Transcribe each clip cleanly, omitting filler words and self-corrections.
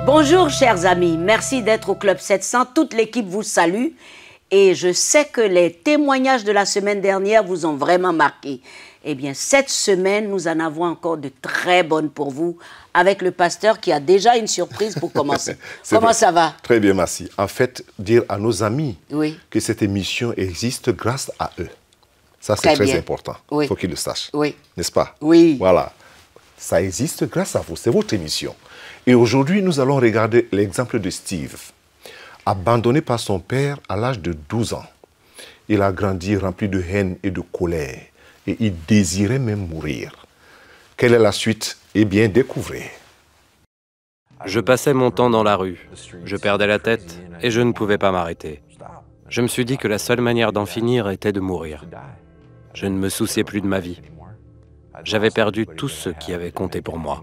Bonjour chers amis, merci d'être au Club 700. Toute l'équipe vous salue et je sais que les témoignages de la semaine dernière vous ont vraiment marqué. Eh bien, cette semaine, nous en avons encore de très bonnes pour vous avec le pasteur qui a déjà une surprise pour commencer. Comment ça va? Très bien, merci. En fait, dire à nos amis oui. que cette émission existe grâce à eux. Ça, c'est très important. Il faut qu'ils le sachent. Oui. N'est-ce pas? Oui. Voilà. Ça existe grâce à vous. C'est votre émission. Et aujourd'hui, nous allons regarder l'exemple de Steve. Abandonné par son père à l'âge de 12 ans, il a grandi rempli de haine et de colère. Et il désirait même mourir. Quelle est la suite? Eh bien, découvrez. Je passais mon temps dans la rue. Je perdais la tête et je ne pouvais pas m'arrêter. Je me suis dit que la seule manière d'en finir était de mourir. Je ne me souciais plus de ma vie. J'avais perdu tout ce qui avait compté pour moi.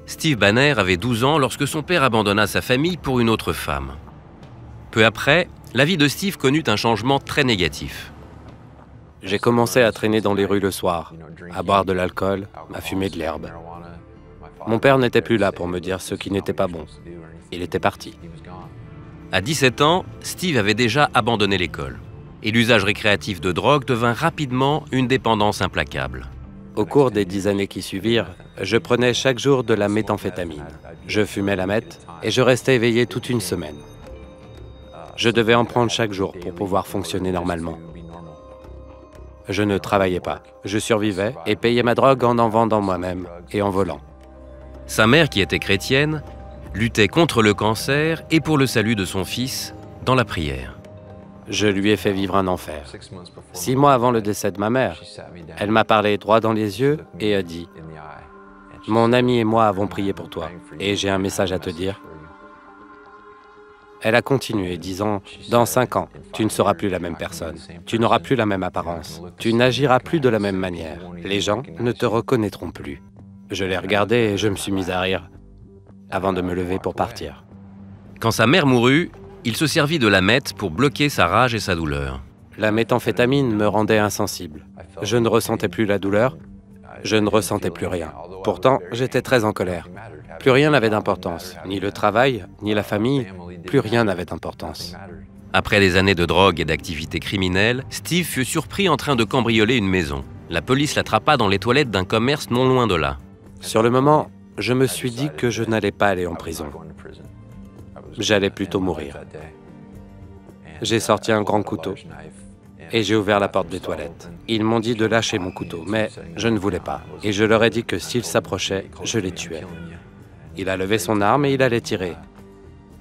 Steve Banner avait 12 ans lorsque son père abandonna sa famille pour une autre femme. Peu après, la vie de Steve connut un changement très négatif. J'ai commencé à traîner dans les rues le soir, à boire de l'alcool, à fumer de l'herbe. Mon père n'était plus là pour me dire ce qui n'était pas bon. Il était parti. À 17 ans, Steve avait déjà abandonné l'école. Et l'usage récréatif de drogue devint rapidement une dépendance implacable. Au cours des 10 années qui suivirent, je prenais chaque jour de la méthamphétamine. Je fumais la meth et je restais éveillé toute une semaine. Je devais en prendre chaque jour pour pouvoir fonctionner normalement. Je ne travaillais pas. Je survivais et payais ma drogue en vendant moi-même et en volant. Sa mère, qui était chrétienne, luttait contre le cancer et pour le salut de son fils dans la prière. Je lui ai fait vivre un enfer. 6 mois avant le décès de ma mère, elle m'a parlé droit dans les yeux et a dit « Mon ami et moi avons prié pour toi et j'ai un message à te dire. » Elle a continué, disant « Dans 5 ans, tu ne seras plus la même personne. Tu n'auras plus la même apparence. Tu n'agiras plus de la même manière. Les gens ne te reconnaîtront plus. » Je l'ai regardée et je me suis mis à rire avant de me lever pour partir. Quand sa mère mourut, il se servit de la meth pour bloquer sa rage et sa douleur. La méthamphétamine me rendait insensible. Je ne ressentais plus la douleur. Je ne ressentais plus rien. Pourtant, j'étais très en colère. Plus rien n'avait d'importance. Ni le travail, ni la famille. Plus rien n'avait d'importance. Après des années de drogue et d'activités criminelles, Steve fut surpris en train de cambrioler une maison. La police l'attrapa dans les toilettes d'un commerce non loin de là. Sur le moment, je me suis dit que je n'allais pas aller en prison. J'allais plutôt mourir. J'ai sorti un grand couteau et j'ai ouvert la porte des toilettes. Ils m'ont dit de lâcher mon couteau, mais je ne voulais pas. Et je leur ai dit que s'ils s'approchaient, je les tuais. Il a levé son arme et il allait tirer.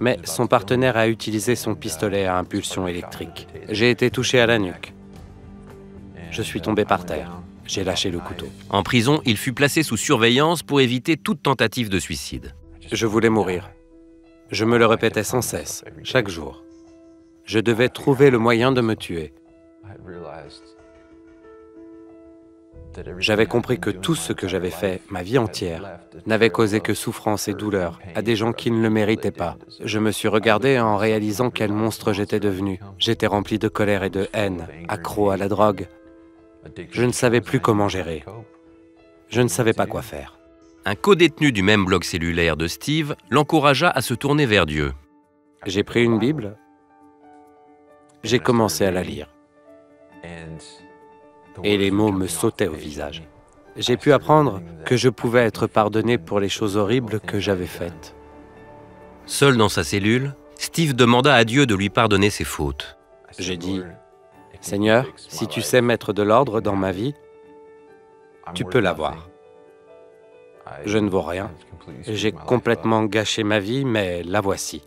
Mais son partenaire a utilisé son pistolet à impulsion électrique. J'ai été touché à la nuque. Je suis tombé par terre. J'ai lâché le couteau. En prison, il fut placé sous surveillance pour éviter toute tentative de suicide. Je voulais mourir. Je me le répétais sans cesse, chaque jour. Je devais trouver le moyen de me tuer. J'avais compris que tout ce que j'avais fait, ma vie entière, n'avait causé que souffrance et douleur à des gens qui ne le méritaient pas. Je me suis regardé en réalisant quel monstre j'étais devenu. J'étais rempli de colère et de haine, accro à la drogue. Je ne savais plus comment gérer. Je ne savais pas quoi faire. Un codétenu du même bloc cellulaire de Steve l'encouragea à se tourner vers Dieu. J'ai pris une Bible. J'ai commencé à la lire. Et les mots me sautaient au visage. J'ai pu apprendre que je pouvais être pardonné pour les choses horribles que j'avais faites. Seul dans sa cellule, Steve demanda à Dieu de lui pardonner ses fautes. J'ai dit, « Seigneur, si tu sais mettre de l'ordre dans ma vie, tu peux l'avoir. Je ne vaux rien. J'ai complètement gâché ma vie, mais la voici.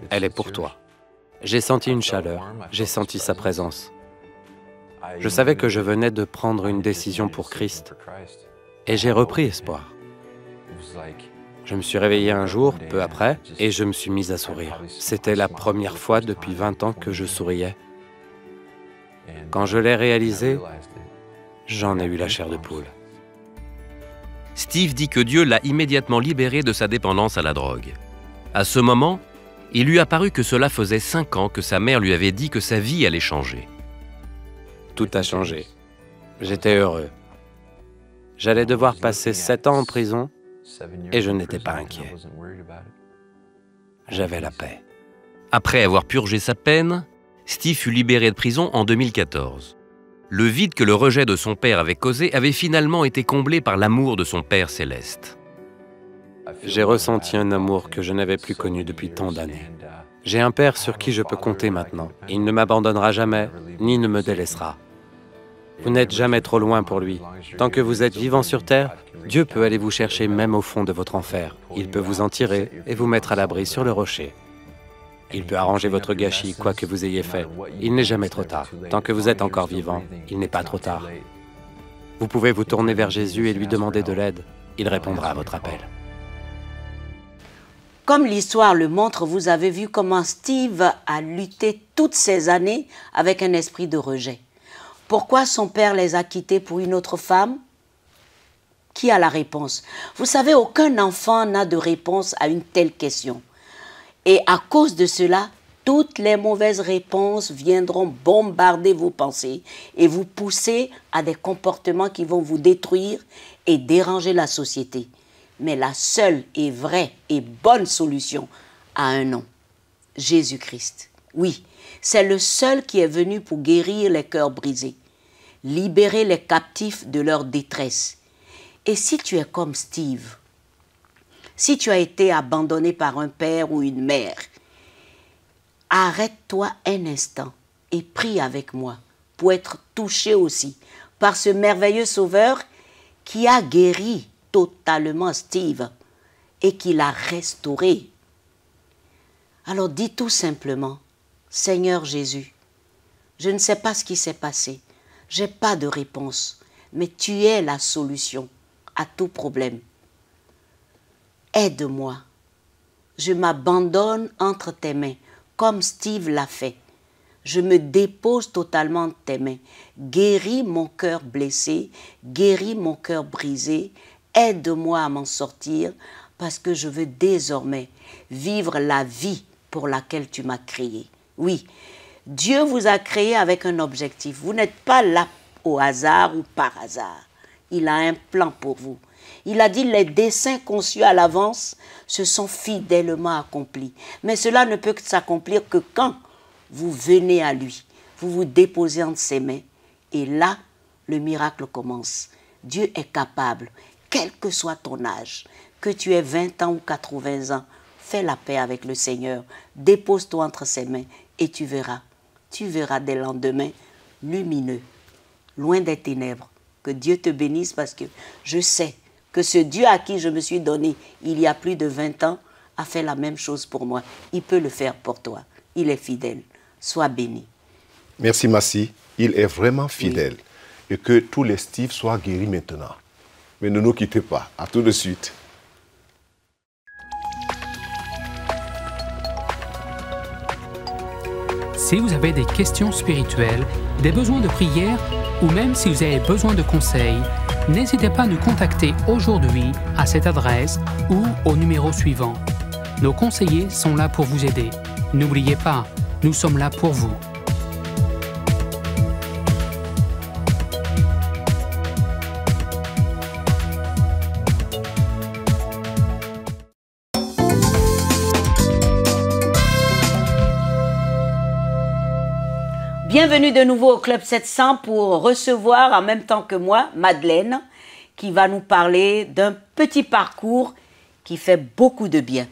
Elle est pour toi. » J'ai senti une chaleur, j'ai senti sa présence. Je savais que je venais de prendre une décision pour Christ et j'ai repris espoir. Je me suis réveillé un jour, peu après, et je me suis mis à sourire. C'était la première fois depuis 20 ans que je souriais. Quand je l'ai réalisé, j'en ai eu la chair de poule. Steve dit que Dieu l'a immédiatement libéré de sa dépendance à la drogue. À ce moment, il lui apparut que cela faisait 5 ans que sa mère lui avait dit que sa vie allait changer. Tout a changé. J'étais heureux. J'allais devoir passer 7 ans en prison Et je n'étais pas inquiet. J'avais la paix. Après avoir purgé sa peine, Steve fut libéré de prison en 2014. Le vide que le rejet de son père avait causé avait finalement été comblé par l'amour de son Père céleste. J'ai ressenti un amour que je n'avais plus connu depuis tant d'années. J'ai un Père sur qui je peux compter maintenant. Il ne m'abandonnera jamais, ni ne me délaissera. Vous n'êtes jamais trop loin pour lui. Tant que vous êtes vivant sur terre, Dieu peut aller vous chercher même au fond de votre enfer. Il peut vous en tirer et vous mettre à l'abri sur le rocher. Il peut arranger votre gâchis, quoi que vous ayez fait. Il n'est jamais trop tard. Tant que vous êtes encore vivant, il n'est pas trop tard. Vous pouvez vous tourner vers Jésus et lui demander de l'aide. Il répondra à votre appel. Comme l'histoire le montre, vous avez vu comment Steve a lutté toutes ces années avec un esprit de rejet. Pourquoi son père les a quittés pour une autre femme? Qui a la réponse? Vous savez, aucun enfant n'a de réponse à une telle question. Et à cause de cela, toutes les mauvaises réponses viendront bombarder vos pensées et vous pousser à des comportements qui vont vous détruire et déranger la société. Mais la seule et vraie et bonne solution a un nom, Jésus-Christ. Oui, c'est le seul qui est venu pour guérir les cœurs brisés, libérer les captifs de leur détresse. Et si tu es comme Steve, si tu as été abandonné par un père ou une mère, arrête-toi un instant et prie avec moi pour être touché aussi par ce merveilleux Sauveur qui a guéri totalement Steve et qui l'a restauré. Alors dis tout simplement, Seigneur Jésus, je ne sais pas ce qui s'est passé, je n'ai pas de réponse, mais tu es la solution à tout problème. Aide-moi. Je m'abandonne entre tes mains, comme Steve l'a fait. Je me dépose totalement entre tes mains. Guéris mon cœur blessé, guéris mon cœur brisé. Aide-moi à m'en sortir, parce que je veux désormais vivre la vie pour laquelle tu m'as créé. Oui, Dieu vous a créé avec un objectif. Vous n'êtes pas là au hasard ou par hasard. Il a un plan pour vous. Il a dit, les desseins conçus à l'avance se sont fidèlement accomplis. Mais cela ne peut s'accomplir que quand vous venez à lui, vous vous déposez entre ses mains. Et là, le miracle commence. Dieu est capable, quel que soit ton âge, que tu aies 20 ans ou 80 ans, fais la paix avec le Seigneur. Dépose-toi entre ses mains et tu verras des lendemains lumineux, loin des ténèbres. Que Dieu te bénisse parce que je sais que ce Dieu à qui je me suis donné il y a plus de 20 ans a fait la même chose pour moi. Il peut le faire pour toi. Il est fidèle. Sois béni. Merci Massi. Il est vraiment fidèle. Oui. Et que tous les Steve soient guéris maintenant. Mais ne nous quittez pas. À tout de suite. Si vous avez des questions spirituelles, des besoins de prière ou même si vous avez besoin de conseils, n'hésitez pas à nous contacter aujourd'hui à cette adresse ou au numéro suivant. Nos conseillers sont là pour vous aider. N'oubliez pas, nous sommes là pour vous. Bienvenue de nouveau au Club 700 pour recevoir en même temps que moi, Madeleine, qui va nous parler d'un petit parcours qui fait beaucoup de bien.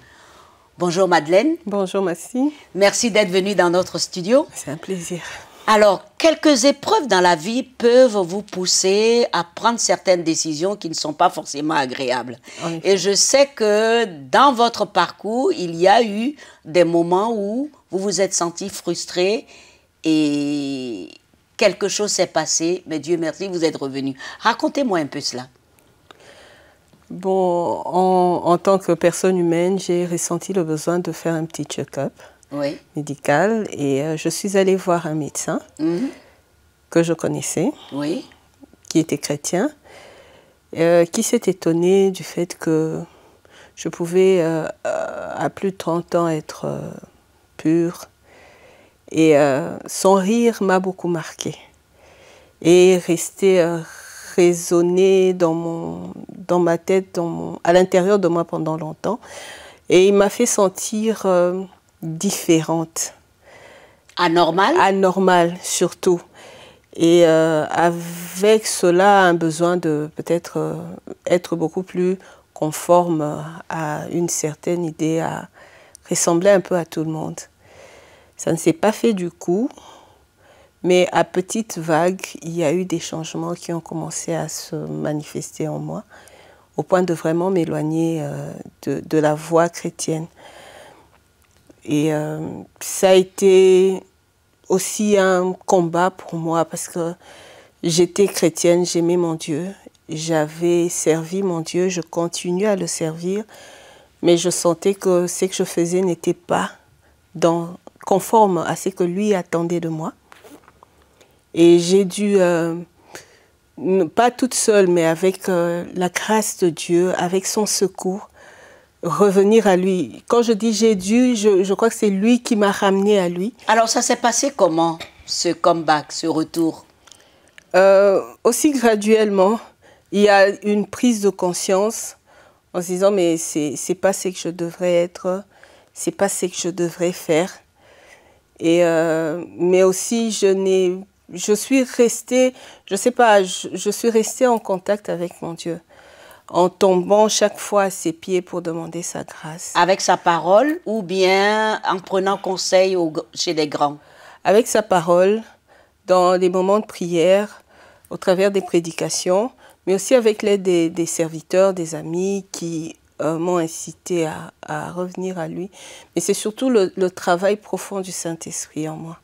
Bonjour Madeleine. Bonjour Massi. Merci d'être venue dans notre studio. C'est un plaisir. Alors, quelques épreuves dans la vie peuvent vous pousser à prendre certaines décisions qui ne sont pas forcément agréables. Et je sais que dans votre parcours, il y a eu des moments où vous vous êtes senti frustré et quelque chose s'est passé, mais Dieu merci, vous êtes revenu. Racontez-moi un peu cela. Bon, en tant que personne humaine, j'ai ressenti le besoin de faire un petit check-up médical et je suis allée voir un médecin que je connaissais, qui était chrétien, qui s'est étonné du fait que je pouvais à plus de 30 ans être pure. Et son rire m'a beaucoup marqué. Et resté résonné dans ma tête, à l'intérieur de moi pendant longtemps. Et il m'a fait sentir différente. Anormale? Anormale, surtout. Et avec cela, un besoin de peut-être être beaucoup plus conforme à une certaine idée, à ressembler un peu à tout le monde. Ça ne s'est pas fait du coup, mais à petite vague, il y a eu des changements qui ont commencé à se manifester en moi, au point de vraiment m'éloigner de la voie chrétienne. Et ça a été aussi un combat pour moi, parce que j'étais chrétienne, j'aimais mon Dieu, j'avais servi mon Dieu, je continuais à le servir, mais je sentais que ce que je faisais n'était pas conforme à ce que lui attendait de moi. Et j'ai dû, pas toute seule, mais avec la grâce de Dieu, avec son secours, revenir à lui. Quand je dis j'ai dû, je crois que c'est lui qui m'a ramenée à lui. Alors ça s'est passé comment, ce comeback, ce retour? Aussi graduellement, il y a une prise de conscience en se disant mais c'est pas ce que je devrais être, c'est pas ce que je devrais faire. Et mais aussi je suis restée, je sais pas, je suis restée en contact avec mon Dieu, en tombant chaque fois à ses pieds pour demander sa grâce. Avec sa parole ou bien en prenant conseil chez les grands? Avec sa parole, dans les moments de prière, au travers des prédications, mais aussi avec l'aide des serviteurs, des amis qui m'ont incité à revenir à lui. Mais c'est surtout le travail profond du Saint-Esprit en moi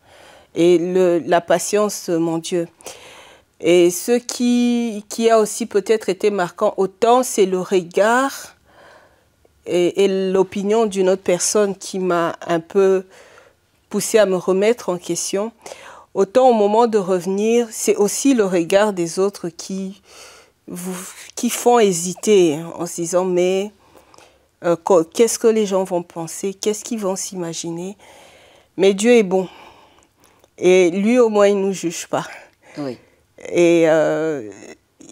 et la patience de mon Dieu. Et ce qui a aussi peut-être été marquant, autant c'est le regard et l'opinion d'une autre personne qui m'a un peu poussée à me remettre en question, autant au moment de revenir, c'est aussi le regard des autres qui font hésiter en se disant mais qu'est-ce que les gens vont penser, qu'est-ce qu'ils vont s'imaginer. Mais Dieu est bon et lui au moins il ne nous juge pas. Oui. Et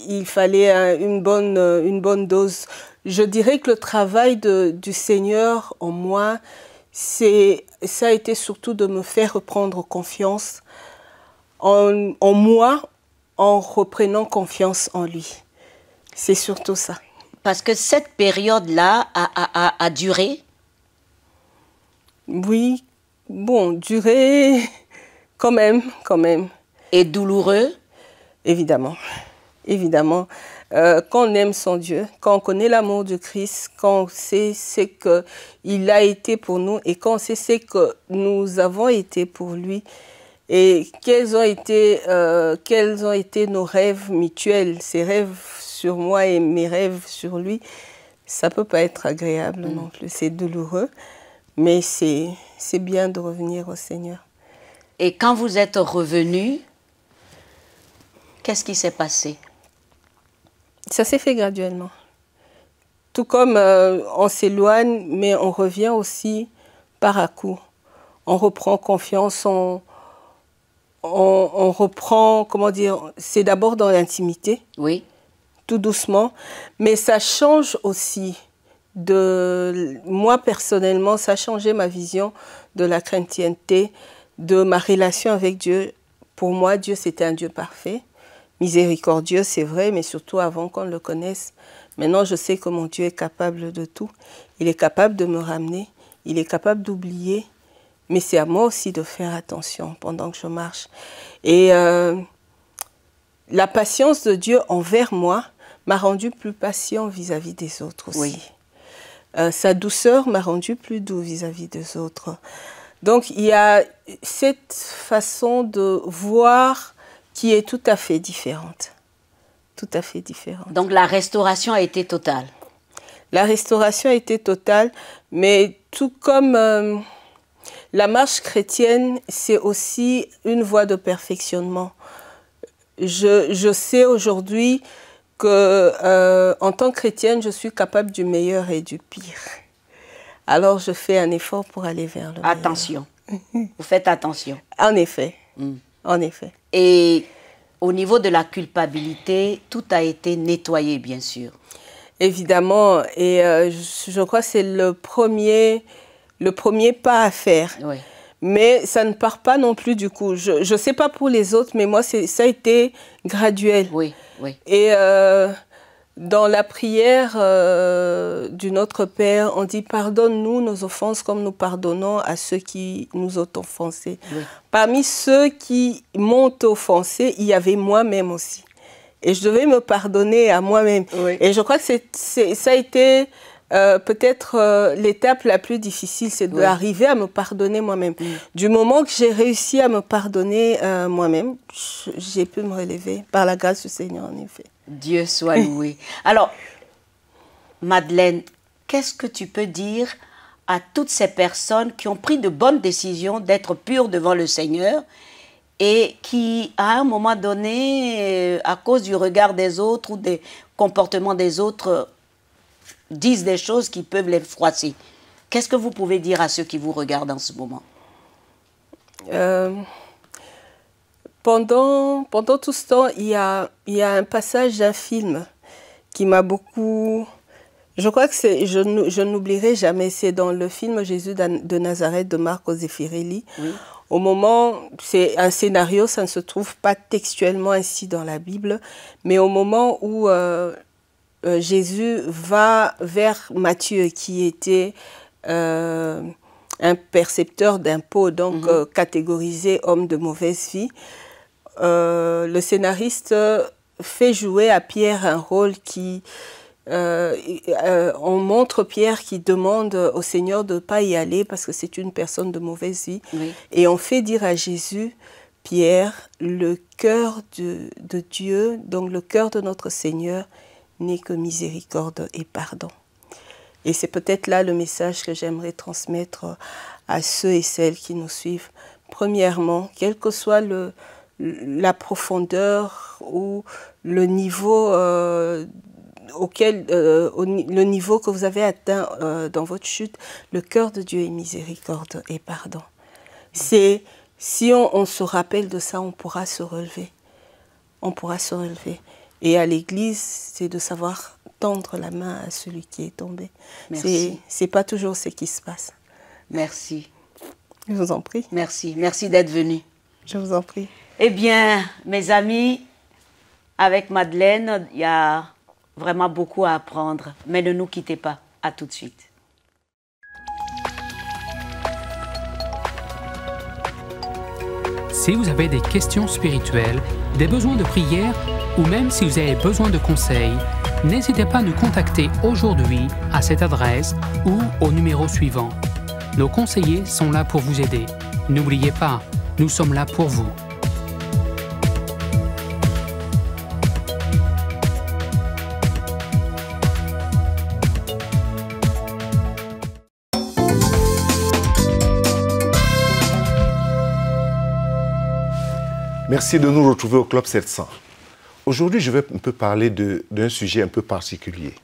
il fallait une bonne dose. Je dirais que le travail du Seigneur en moi, ça a été surtout de me faire reprendre confiance en moi, en reprenant confiance en lui. C'est surtout ça. Parce que cette période-là a duré? Oui, bon, duré quand même. Et douloureux? Évidemment, évidemment. Quand on aime son Dieu, quand on connaît l'amour de Christ, quand on sait ce qu'il a été pour nous et quand on sait ce que nous avons été pour lui et quels ont été nos rêves mutuels, ses rêves sur moi et mes rêves sur lui, ça ne peut pas être agréable non plus. C'est douloureux, mais c'est bien de revenir au Seigneur. Et quand vous êtes revenu, qu'est-ce qui s'est passé? Ça s'est fait graduellement. Tout comme on s'éloigne, mais on revient aussi par à coup. On reprend confiance, on reprend, comment dire, c'est d'abord dans l'intimité. Oui. Tout doucement. Mais ça change aussi moi personnellement, ça a changé ma vision de la chrétienté, de ma relation avec Dieu. Pour moi, Dieu, c'était un Dieu parfait. Miséricordieux, c'est vrai, mais surtout avant qu'on le connaisse. Maintenant, je sais que mon Dieu est capable de tout. Il est capable de me ramener, il est capable d'oublier, mais c'est à moi aussi de faire attention pendant que je marche. Et la patience de Dieu envers moi m'a rendu plus patient vis-à-vis des autres aussi. Oui. Sa douceur m'a rendu plus doux vis-à-vis des autres. Donc, il y a cette façon de voir qui est tout à fait différente. Tout à fait différente. Donc la restauration a été totale? La restauration a été totale, mais tout comme la marche chrétienne, c'est aussi une voie de perfectionnement. Je sais aujourd'hui que en tant que chrétienne, je suis capable du meilleur et du pire. Alors je fais un effort pour aller vers le meilleur. Attention. Vous faites attention. En effet. En effet. Et Au niveau de la culpabilité, tout a été nettoyé, bien sûr. Évidemment, et je crois que c'est le premier pas à faire. Oui. Mais ça ne part pas non plus du coup. Je ne sais pas pour les autres, mais moi, ça a été graduel. Oui, oui. Et dans la prière du Notre Père, on dit « Pardonne-nous nos offenses comme nous pardonnons à ceux qui nous ont offensés. Oui. » Parmi ceux qui m'ont offensé, il y avait moi-même aussi. Et je devais me pardonner à moi-même. Oui. Et je crois que ça a été peut-être l'étape la plus difficile, c'est d'arriver à me pardonner moi-même. Du moment que j'ai réussi à me pardonner moi-même, j'ai pu me relever par la grâce du Seigneur, en effet. Dieu soit loué. Alors, Madeleine, qu'est-ce que tu peux dire à toutes ces personnes qui ont pris de bonnes décisions d'être pures devant le Seigneur et qui, à un moment donné, à cause du regard des autres ou des comportements des autres, disent des choses qui peuvent les froisser? Qu'est-ce que vous pouvez dire à ceux qui vous regardent en ce moment? Pendant tout ce temps, il y a un passage d'un film qui m'a beaucoup... Je crois que je n'oublierai jamais, c'est dans le film Jésus de Nazareth de Marco Zeffirelli. Oui. Au moment, c'est un scénario, ça ne se trouve pas textuellement ainsi dans la Bible, mais au moment où Jésus va vers Matthieu, qui était un percepteur d'impôts, donc catégorisé homme de mauvaise vie, le scénariste fait jouer à Pierre un rôle qui... on montre Pierre qui demande au Seigneur de ne pas y aller parce que c'est une personne de mauvaise vie. Oui. Et on fait dire à Jésus, Pierre, le cœur de Dieu, donc le cœur de notre Seigneur, n'est que miséricorde et pardon. Et c'est peut-être là le message que j'aimerais transmettre à ceux et celles qui nous suivent. Premièrement, quel que soit la profondeur ou le niveau... le niveau que vous avez atteint dans votre chute, le cœur de Dieu est miséricorde et pardon. Si on se rappelle de ça, on pourra se relever. On pourra se relever. Et à l'Église, c'est de savoir tendre la main à celui qui est tombé. C'est pas toujours ce qui se passe. Merci. Je vous en prie. Merci. Merci d'être venu. Je vous en prie. Eh bien, mes amis, avec Madeleine, il y a vraiment beaucoup à apprendre, mais ne nous quittez pas. À tout de suite. Si vous avez des questions spirituelles, des besoins de prière ou même si vous avez besoin de conseils, n'hésitez pas à nous contacter aujourd'hui à cette adresse ou au numéro suivant. Nos conseillers sont là pour vous aider. N'oubliez pas, nous sommes là pour vous. Merci de nous retrouver au Club 700. Aujourd'hui, je vais un peu parler d'un sujet un peu particulier.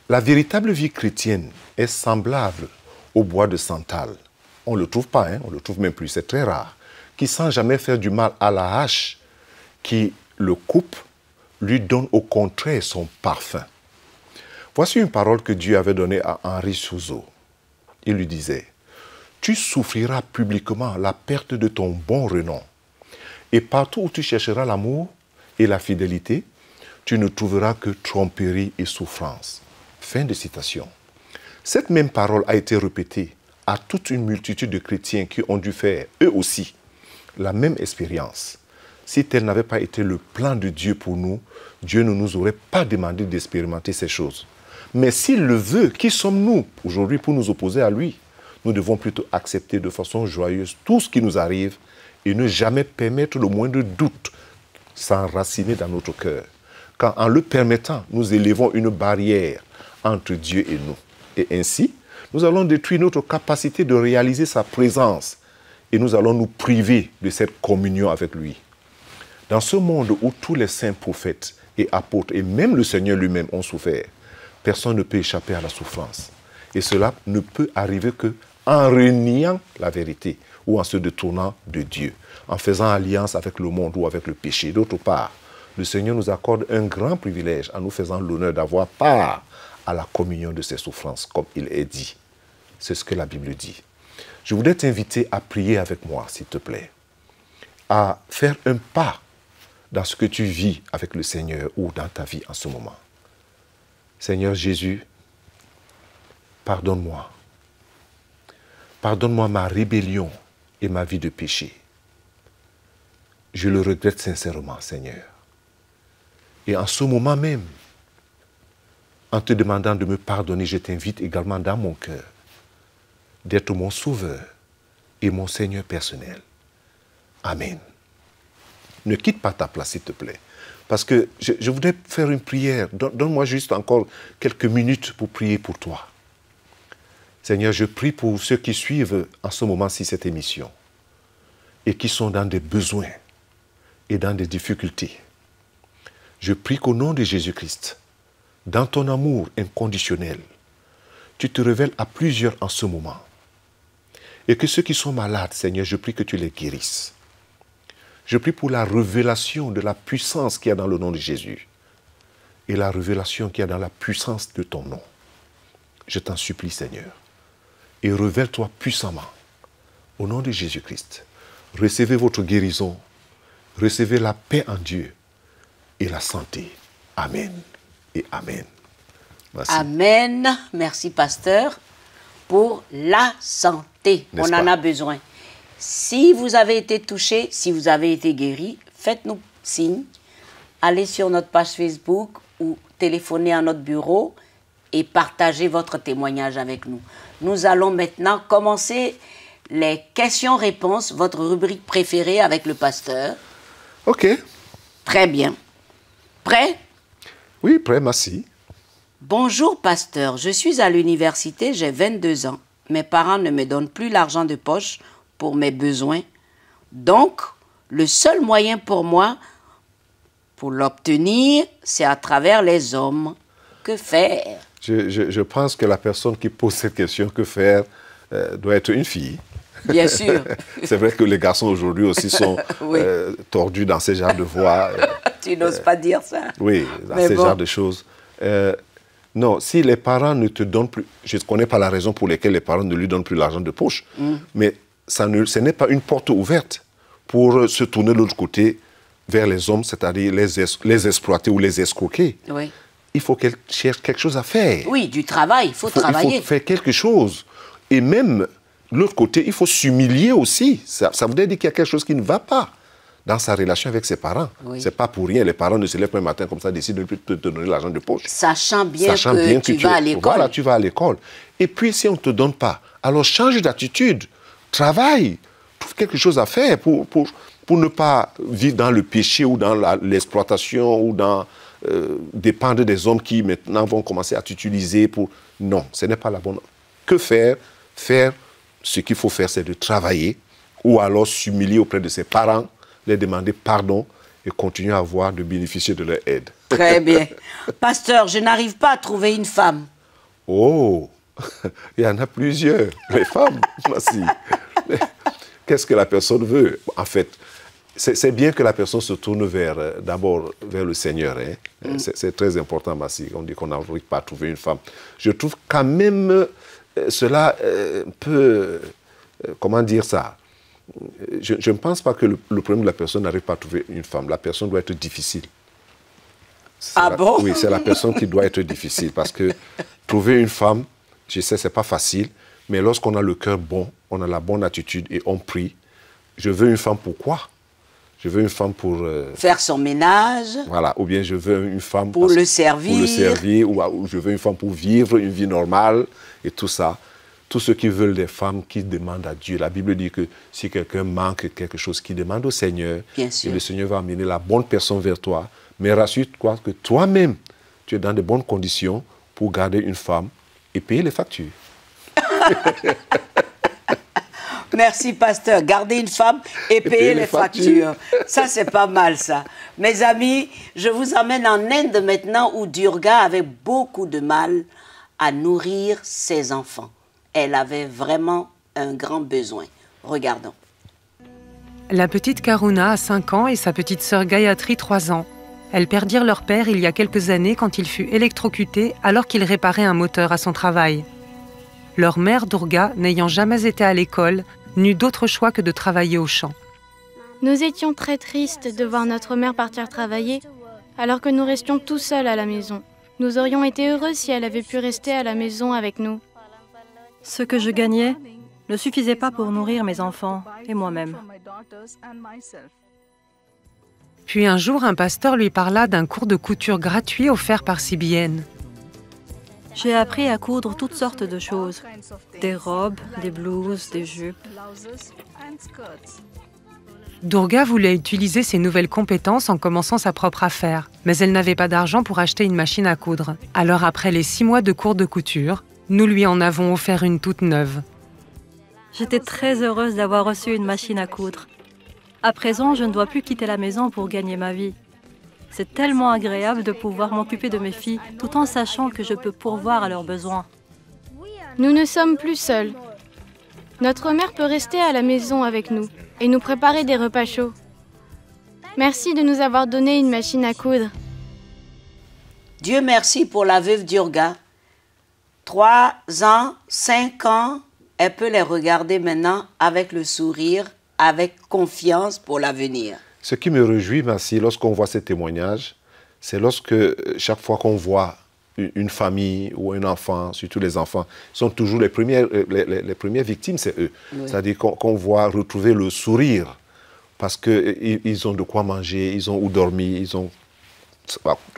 La véritable vie chrétienne est semblable au bois de santal. On ne le trouve pas, on ne le trouve même plus, c'est très rare. Qui sans jamais faire du mal à la hache, qui le coupe, lui donne au contraire son parfum. Voici une parole que Dieu avait donnée à Henri Souzeau. Il lui disait, « Tu souffriras publiquement la perte de ton bon renom. Et partout où tu chercheras l'amour et la fidélité, tu ne trouveras que tromperie et souffrance. » Fin de citation. Cette même parole a été répétée à toute une multitude de chrétiens qui ont dû faire, eux aussi, la même expérience. Si tel n'avait pas été le plan de Dieu pour nous, Dieu ne nous aurait pas demandé d'expérimenter ces choses. Mais s'il le veut, qui sommes-nous aujourd'hui pour nous opposer à lui? Nous devons plutôt accepter de façon joyeuse tout ce qui nous arrive et ne jamais permettre le moindre doute s'enraciner dans notre cœur. Quand en le permettant, nous élevons une barrière entre Dieu et nous. Et ainsi, nous allons détruire notre capacité de réaliser sa présence et nous allons nous priver de cette communion avec lui. Dans ce monde où tous les saints prophètes et apôtres et même le Seigneur lui-même ont souffert, personne ne peut échapper à la souffrance. Et cela ne peut arriver que en reniant la vérité ou en se détournant de Dieu, en faisant alliance avec le monde ou avec le péché. D'autre part, le Seigneur nous accorde un grand privilège en nous faisant l'honneur d'avoir part à la communion de ses souffrances, comme il est dit. C'est ce que la Bible dit. Je voudrais t'inviter à prier avec moi, s'il te plaît, à faire un pas dans ce que tu vis avec le Seigneur ou dans ta vie en ce moment. Seigneur Jésus, pardonne-moi. Pardonne-moi ma rébellion et ma vie de péché. Je le regrette sincèrement, Seigneur. Et en ce moment même, en te demandant de me pardonner, je t'invite également dans mon cœur d'être mon sauveur et mon Seigneur personnel. Amen. Ne quitte pas ta place, s'il te plaît. Parce que je voudrais faire une prière. Donne-moi juste encore quelques minutes pour prier pour toi. Seigneur, je prie pour ceux qui suivent en ce moment-ci cette émission et qui sont dans des besoins et dans des difficultés. Je prie qu'au nom de Jésus-Christ, dans ton amour inconditionnel, tu te révèles à plusieurs en ce moment. Et que ceux qui sont malades, Seigneur, je prie que tu les guérisses. Je prie pour la révélation de la puissance qu'il y a dans le nom de Jésus et la révélation qu'il y a dans la puissance de ton nom. Je t'en supplie, Seigneur, et révèle-toi puissamment au nom de Jésus-Christ. Recevez votre guérison, recevez la paix en Dieu et la santé. Amen et Amen. Merci. Amen. Merci, pasteur, pour la santé. On en a besoin. Si vous avez été touché, si vous avez été guéri, faites-nous signe. Allez sur notre page Facebook ou téléphonez à notre bureau et partagez votre témoignage avec nous. Nous allons maintenant commencer les questions-réponses, votre rubrique préférée avec le pasteur. OK. Très bien. Prêt? Oui, prêt, merci. Bonjour, pasteur. Je suis à l'université, j'ai 22 ans. Mes parents ne me donnent plus l'argent de poche pour mes besoins. Donc, le seul moyen pour moi, pour l'obtenir, c'est à travers les hommes. Que faire? Je pense que la personne qui pose cette question, que faire, doit être une fille. Bien sûr. C'est vrai que les garçons aujourd'hui aussi sont oui. Tordus dans ce genre de voies. Tu n'oses pas dire ça. Oui, dans ce genre de choses. Non, si les parents ne te donnent plus... Je ne connais pas la raison pour laquelle les parents ne lui donnent plus l'argent de poche, mais ce n'est pas une porte ouverte pour se tourner de l'autre côté vers les hommes, c'est-à-dire les exploiter ou les escroquer. Oui. Il faut qu'elle cherche quelque chose à faire. Oui, du travail, il faut travailler. Il faut faire quelque chose. Et même, de l'autre côté, il faut s'humilier aussi. Ça voudrait dire qu'il y a quelque chose qui ne va pas dans sa relation avec ses parents. Oui. Ce n'est pas pour rien. Les parents ne se lèvent pas un matin comme ça, décident de ne plus te donner l'argent de poche. Sachant bien que tu vas à l'école. Voilà, tu vas à l'école. Et puis, si on ne te donne pas, alors change d'attitude. Travaille. Trouve quelque chose à faire pour ne pas vivre dans le péché ou dans l'exploitation ou dans dépendre des hommes qui maintenant vont commencer à t'utiliser pour... Non, ce n'est pas la bonne... Que faire? Faire ce qu'il faut faire, c'est de travailler ou alors s'humilier auprès de ses parents, leur demander pardon et continuer à bénéficier de leur aide. Très bien. Pasteur, je n'arrive pas à trouver une femme. Oh, il y en a plusieurs. Les femmes, merci. Qu'est-ce que la personne veut? En fait, c'est bien que la personne se tourne d'abord vers le Seigneur. Hein? C'est très important, Massi. On dit qu'on n'arrive pas à trouver une femme. Je trouve quand même cela peut... comment dire ça? Je ne pense pas que le problème de la personne n'arrive pas à trouver une femme. La personne doit être difficile. Bon? Oui, c'est la personne qui doit être difficile. Parce que trouver une femme, je sais, ce n'est pas facile. Mais lorsqu'on a le cœur bon, on a la bonne attitude et on prie. Je veux une femme pour quoi? Je veux une femme pour... faire son ménage. Voilà, ou bien je veux une femme... Pour le servir. Pour le servir, ou je veux une femme pour vivre une vie normale et tout ça. Tous ceux qui veulent des femmes qui demandent à Dieu. La Bible dit que si quelqu'un manque quelque chose, qu'il demande au Seigneur. Bien sûr. Et le Seigneur va amener la bonne personne vers toi. Mais rassure-toi que toi-même, tu es dans de bonnes conditions pour garder une femme et payer les factures. Merci, pasteur. Garder une femme et payer les factures. Ça, c'est pas mal, ça. Mes amis, je vous emmène en Inde maintenant où Durga avait beaucoup de mal à nourrir ses enfants. Elle avait vraiment un grand besoin. Regardons. La petite Karuna a 5 ans et sa petite sœur Gayatri 3 ans. Elles perdirent leur père il y a quelques années quand il fut électrocuté alors qu'il réparait un moteur à son travail. Leur mère Durga, n'ayant jamais été à l'école, n'eut d'autre choix que de travailler au champ. Nous étions très tristes de voir notre mère partir travailler alors que nous restions tout seuls à la maison. Nous aurions été heureux si elle avait pu rester à la maison avec nous. Ce que je gagnais ne suffisait pas pour nourrir mes enfants et moi-même. Puis un jour, un pasteur lui parla d'un cours de couture gratuit offert par CBN. J'ai appris à coudre toutes sortes de choses. Des robes, des blouses, des jupes. Durga voulait utiliser ses nouvelles compétences en commençant sa propre affaire, mais elle n'avait pas d'argent pour acheter une machine à coudre. Alors après les 6 mois de cours de couture, nous lui en avons offert une toute neuve. J'étais très heureuse d'avoir reçu une machine à coudre. À présent, je ne dois plus quitter la maison pour gagner ma vie. C'est tellement agréable de pouvoir m'occuper de mes filles tout en sachant que je peux pourvoir à leurs besoins. Nous ne sommes plus seuls. Notre mère peut rester à la maison avec nous et nous préparer des repas chauds. Merci de nous avoir donné une machine à coudre. Dieu merci pour la veuve Durga. 3 ans, 5 ans, elle peut les regarder maintenant avec le sourire, avec confiance pour l'avenir. Ce qui me réjouit, merci, lorsqu'on voit ces témoignages, c'est lorsque chaque fois qu'on voit une famille ou un enfant, surtout les enfants, sont toujours les premières victimes, c'est eux. Oui. C'est-à-dire qu'on voit retrouver le sourire parce qu'ils ont de quoi manger, ils ont où dormir, ils ont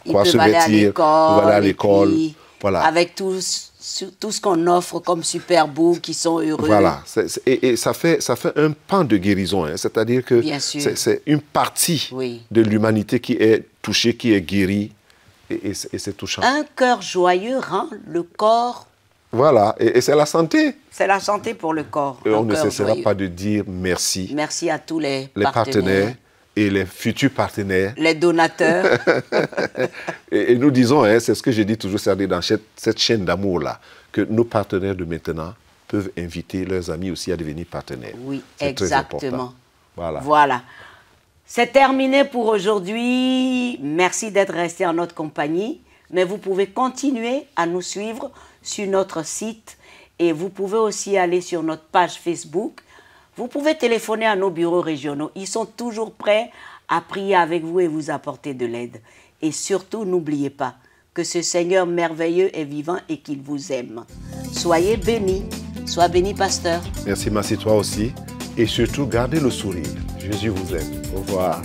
quoi se vêtir, ils peuvent aller à l'école. Voilà. Avec tout ce qu'on offre comme super bouffe, qui sont heureux. Voilà, et ça fait un pan de guérison, hein. C'est-à-dire que c'est une partie de l'humanité qui est touchée, qui est guérie, et c'est touchant. Un cœur joyeux rend le corps... Voilà, et c'est la santé. C'est la santé pour le corps. Et on ne cessera pas de dire merci. Merci à tous les partenaires. Et les futurs partenaires. Les donateurs. et nous disons, hein, c'est ce que je dis toujours, c'est-à-dire dans cette chaîne d'amour-là, que nos partenaires de maintenant peuvent inviter leurs amis aussi à devenir partenaires. Oui, exactement. Voilà. C'est terminé pour aujourd'hui. Merci d'être resté en notre compagnie. Mais vous pouvez continuer à nous suivre sur notre site et vous pouvez aussi aller sur notre page Facebook. Vous pouvez téléphoner à nos bureaux régionaux. Ils sont toujours prêts à prier avec vous et vous apporter de l'aide. Et surtout, n'oubliez pas que ce Seigneur merveilleux est vivant et qu'il vous aime. Soyez bénis. Sois béni, pasteur. Merci, toi aussi. Et surtout, gardez le sourire. Jésus vous aime. Au revoir.